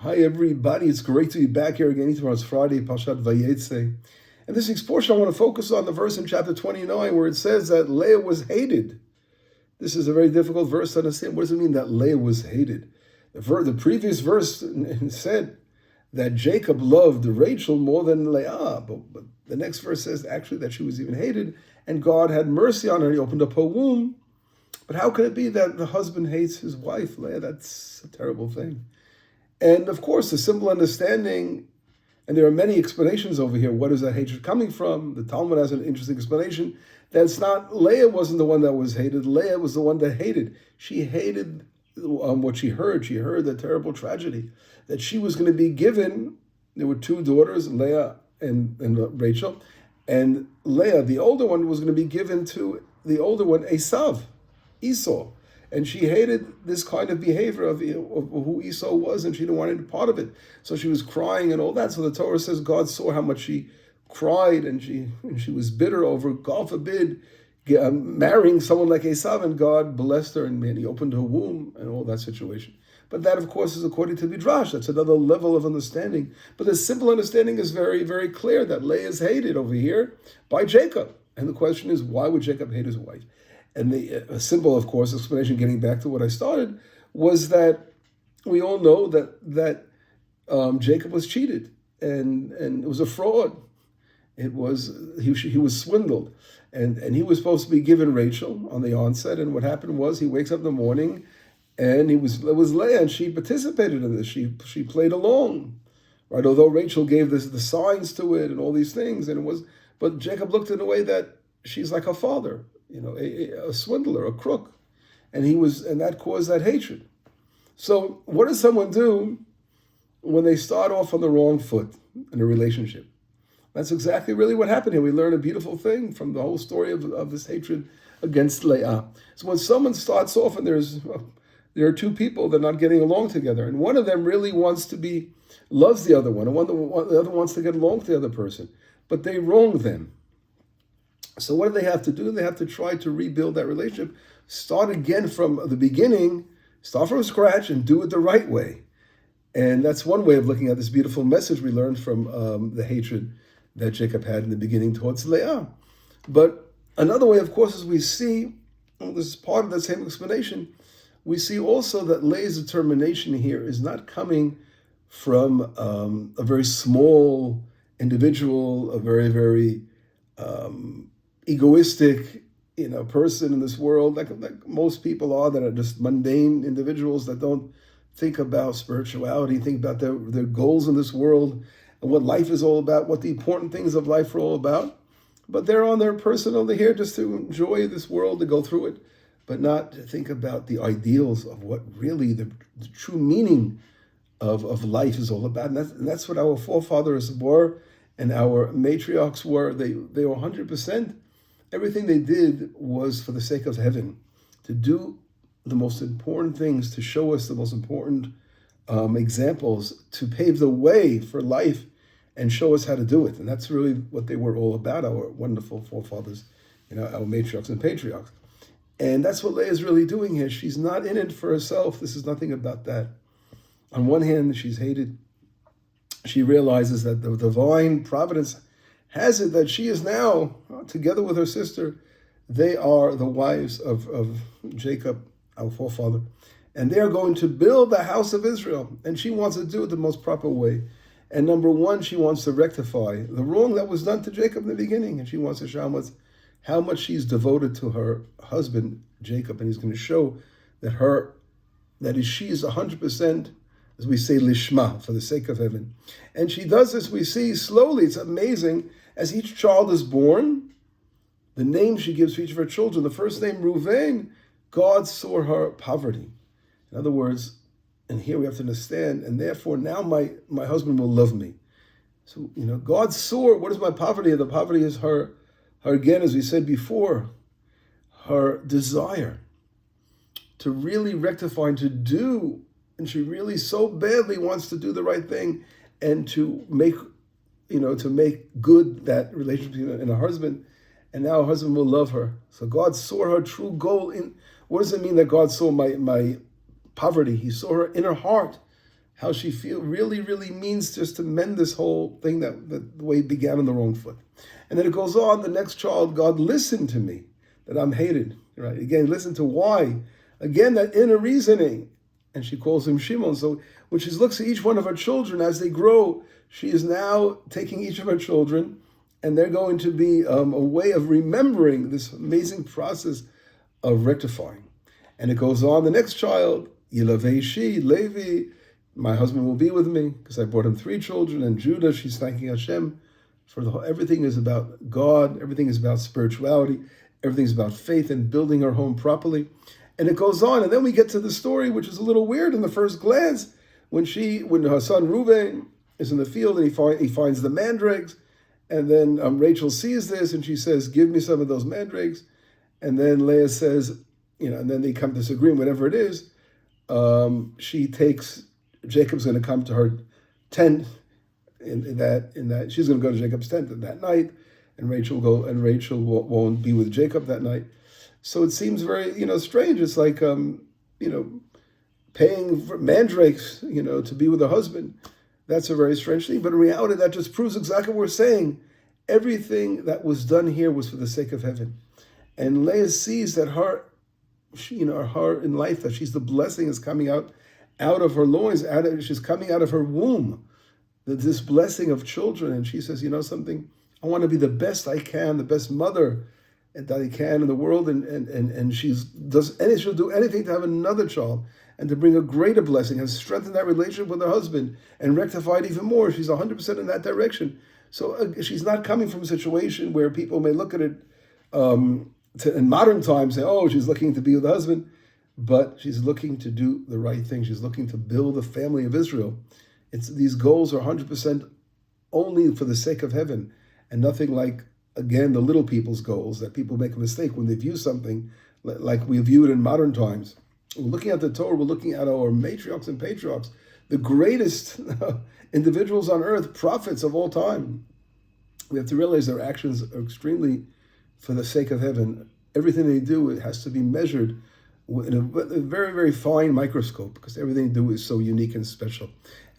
Hi everybody, it's great to be back here again. Tomorrow's Friday, Parashat Vayetzeh. And this week's portion I want to focus on the verse in chapter 29 where it says that Leah was hated. This is a very difficult verse to understand. What does it mean that Leah was hated? The previous verse said that Jacob loved Rachel more than Leah, but the next verse says actually that she was even hated and God had mercy on her. He opened up her womb. But how could it be that the husband hates his wife, Leah? That's a terrible thing. And of course, the simple understanding, and there are many explanations over here, what is that hatred coming from? The Talmud has an interesting explanation. That's not, Leah wasn't the one that was hated. Leah was the one that hated. She hated what she heard. She heard the terrible tragedy that she was going to be given. There were two daughters, Leah and Rachel. And Leah, the older one, was going to be given to the older one, Esau. And she hated this kind of behavior of who Esau was, and she didn't want any part of it. So she was crying and all that. So the Torah says God saw how much she cried, and she was bitter over, God forbid, marrying someone like Esau, and God blessed her, and he opened her womb and all that situation. But that, of course, is according to Midrash. That's another level of understanding. But the simple understanding is very, very clear that Leah is hated over here by Jacob. And the question is, why would Jacob hate his wife? And the simple, of course, explanation, getting back to what I started, was that we all know that Jacob was cheated and it was a fraud. It was he was swindled, and he was supposed to be given Rachel on the onset. And what happened was he wakes up in the morning, and it was Leah, and she participated in this. She played along, right? Although Rachel gave the signs to it and all these things, but Jacob looked in a way that she's like her father. A swindler, a crook. And that caused that hatred. So what does someone do when they start off on the wrong foot in a relationship? That's exactly really what happened here. We learn a beautiful thing from the whole story of this hatred against Leah. So when someone starts off and there are two people that are not getting along together, and one of them really loves the other one, and the other wants to get along with the other person, but they wrong them. So what do they have to do? They have to try to rebuild that relationship, start again from the beginning, start from scratch and do it the right way. And that's one way of looking at this beautiful message we learned from the hatred that Jacob had in the beginning towards Leah. But another way, of course, is we see, this is part of that same explanation, we see also that Leah's determination here is not coming from a very small individual, a very, very egoistic, person in this world, like most people are, that are just mundane individuals that don't think about spirituality, think about their goals in this world and what life is all about, what the important things of life are all about. But they're on their personal, they're here just to enjoy this world, to go through it, but not to think about the ideals of what really the true meaning of life is all about. And that's what our forefathers were and our matriarchs were. They were 100%. Everything they did was for the sake of heaven, to do the most important things, to show us the most important examples, to pave the way for life and show us how to do it. And that's really what they were all about, our wonderful forefathers, our matriarchs and patriarchs. And that's what Leah is really doing here. She's not in it for herself. This is nothing about that. On one hand, she's hated. She realizes that the divine providence has it that she is now, together with her sister, they are the wives of Jacob, our forefather, and they are going to build the house of Israel, and she wants to do it the most proper way. And number one, she wants to rectify the wrong that was done to Jacob in the beginning, and she wants to show how much she's devoted to her husband, Jacob, and he's going to show that she is 100%, as we say, lishma, for the sake of heaven. And she does this, we see, slowly. It's amazing. As each child is born, the name she gives to each of her children, the first name, Reuven, God saw her poverty. In other words, and here we have to understand, and therefore now my husband will love me. So, God saw, what is my poverty? The poverty is her again, as we said before, her desire to really rectify and to do, and she really so badly wants to do the right thing and to make good that relationship in her husband, and now her husband will love her. So God saw her true goal in, what does it mean that God saw my poverty? He saw her inner heart, how she really means just to mend this whole thing that the way it began on the wrong foot. And then it goes on, the next child, God listened to me, that I'm hated. Right? Again, listen to why. Again, that inner reasoning. And she calls him Shimon. So when she looks at each one of her children as they grow, she is now taking each of her children, and they're going to be a way of remembering this amazing process of rectifying. And it goes on, the next child, Yilaveishi, Levi, my husband will be with me, because I brought him 3 children, and Judah, she's thanking Hashem for the whole, everything is about God, everything is about spirituality, everything is about faith and building our home properly. And it goes on, and then we get to the story, which is a little weird in the first glance, when her son Reuben is in the field and he finds the mandrakes, and then Rachel sees this and she says, give me some of those mandrakes. And then Leah says, and then they come to this agreement, whatever it is, Jacob's going to come to her tent in that she's going to go to Jacob's tent that night, and Rachel won't be with Jacob that night. So it seems very, strange. It's like, paying for mandrakes, to be with her husband. That's a very strange thing. But in reality, that just proves exactly what we're saying. Everything that was done here was for the sake of heaven. And Leah sees that her in life, that she's the blessing is coming out of her loins, she's coming out of her womb, this blessing of children. And she says, something, I want to be the best I can, the best mother that I can in the world. And she'll do anything to have another child and to bring a greater blessing and strengthen that relationship with her husband and rectify it even more. She's 100% in that direction. So she's not coming from a situation where people may look at it in modern times, say, oh, she's looking to be with the husband, but she's looking to do the right thing. She's looking to build the family of Israel. These goals are 100% only for the sake of heaven, and nothing like, again, the little people's goals that people make a mistake when they view something like we view it in modern times. We're looking at the Torah, we're looking at our matriarchs and patriarchs, the greatest individuals on earth, prophets of all time. We have to realize their actions are extremely for the sake of heaven. Everything they do, it has to be measured in a very, very fine microscope, because everything they do is so unique and special.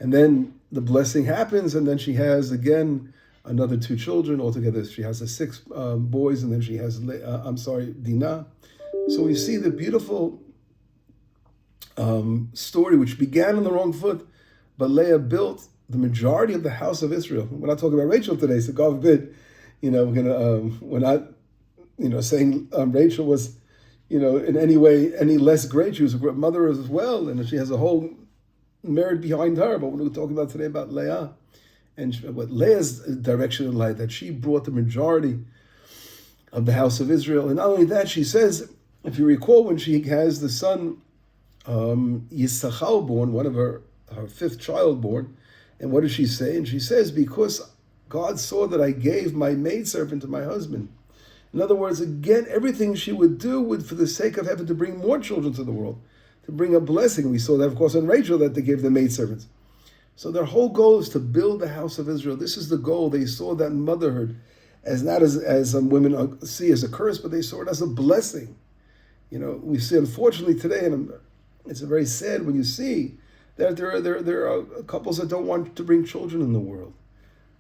And then the blessing happens, and then she has, again, another 2 children altogether. She has 6 boys, and then she has, Dinah. So we see the beautiful story, which began on the wrong foot, but Leah built the majority of the house of Israel. We're not talking about Rachel today, so God forbid, we're not, saying Rachel was, in any way any less great. She was a great mother as well, and she has a whole merit behind her. But we're talking about today about Leah, and what Leah's direction in life, that she brought the majority of the house of Israel. And not only that, she says, if you recall, when she has the son Yisachar born, one of her 5th child born, and what does she say? And she says, because God saw that I gave my maidservant to my husband. In other words, again, everything she would do would for the sake of heaven, to bring more children to the world, to bring a blessing. We saw that, of course, in Rachel, that they gave the maidservants. So their whole goal is to build the house of Israel. This is the goal. They saw that motherhood as not as some women see as a curse, but they saw it as a blessing. We see, unfortunately, today, and it's very sad when you see that there are couples that don't want to bring children in the world,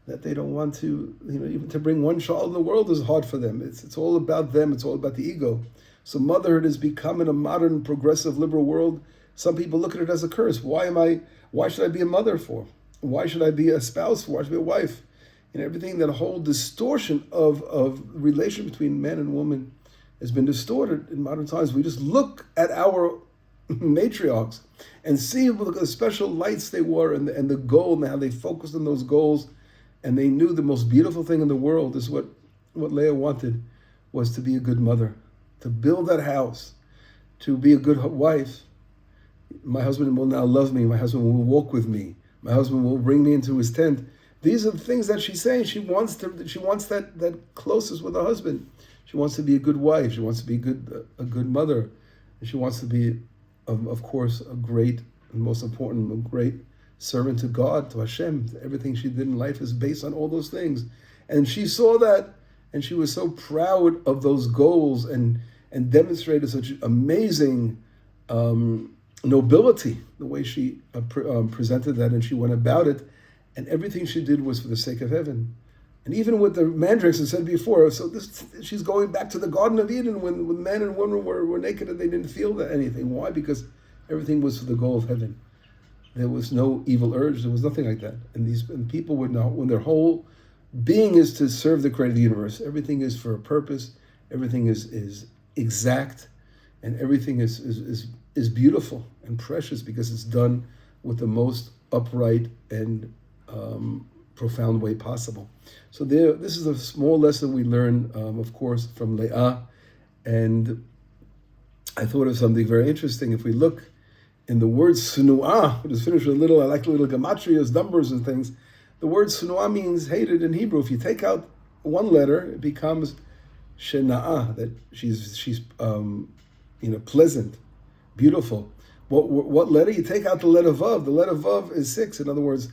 that they don't want to, even to bring one child in the world is hard for them. It's all about them. It's all about the ego. So motherhood has become, in a modern, progressive, liberal world, some people look at it as a curse. Why should I be a mother for? Why should I be a spouse for? Why should I be a wife? Everything, that whole distortion of relation between man and woman has been distorted in modern times. We just look at our matriarchs and see the special lights they wore and the goal, and how they focused on those goals. And they knew the most beautiful thing in the world is what Leah wanted, was to be a good mother, to build that house, to be a good wife. My husband will now love me. My husband will walk with me. My husband will bring me into his tent. These are the things that she's saying. She wants that closeness with her husband. She wants to be a good wife. She wants to be a good mother. And she wants to be, of course, a great, and most important, a great servant to God, to Hashem. Everything she did in life is based on all those things. And she saw that, and she was so proud of those goals, and demonstrated such amazing nobility, the way she presented that and she went about it, and everything she did was for the sake of heaven. And even with the mandrakes, I said before, so she's going back to the Garden of Eden when men and women were naked and they didn't feel anything. Why? Because everything was for the goal of heaven. There was no evil urge. There was nothing like that. And people would know when their whole being is to serve the creator of the universe. Everything is for a purpose. Everything is exact, and everything is beautiful and precious because it's done with the most upright and profound way possible. So this is a small lesson we learn, of course, from Leah, and I thought of something very interesting. If we look in the word sunu'ah, which is finished with I like little gematrias, numbers and things. The word sunu'ah means hated in Hebrew. If you take out one letter, it becomes shena'ah, that she's pleasant, beautiful. What letter? You take out the letter vav. The letter vav is 6. In other words,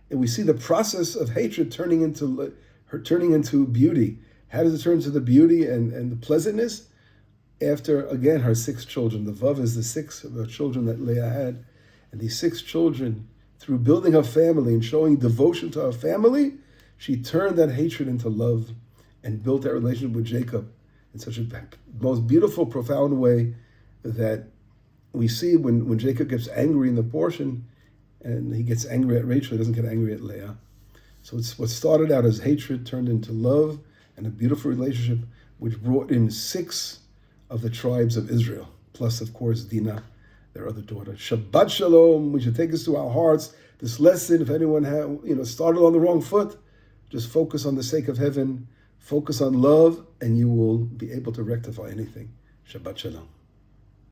and we see the process of hatred turning into beauty. How does it turn to the beauty and the pleasantness? After, again, her 6 children. The vav is the 6 of the children that Leah had. And these 6 children, through building her family and showing devotion to her family, she turned that hatred into love and built that relationship with Jacob in such a most beautiful, profound way that we see when Jacob gets angry in the portion, and he gets angry at Rachel, he doesn't get angry at Leah. So it's what started out as hatred turned into love and a beautiful relationship, which brought in 6 of the tribes of Israel, plus, of course, Dinah, their other daughter. Shabbat Shalom. We should take this to our hearts. This lesson, if anyone started on the wrong foot, just focus on the sake of heaven, focus on love, and you will be able to rectify anything. Shabbat Shalom.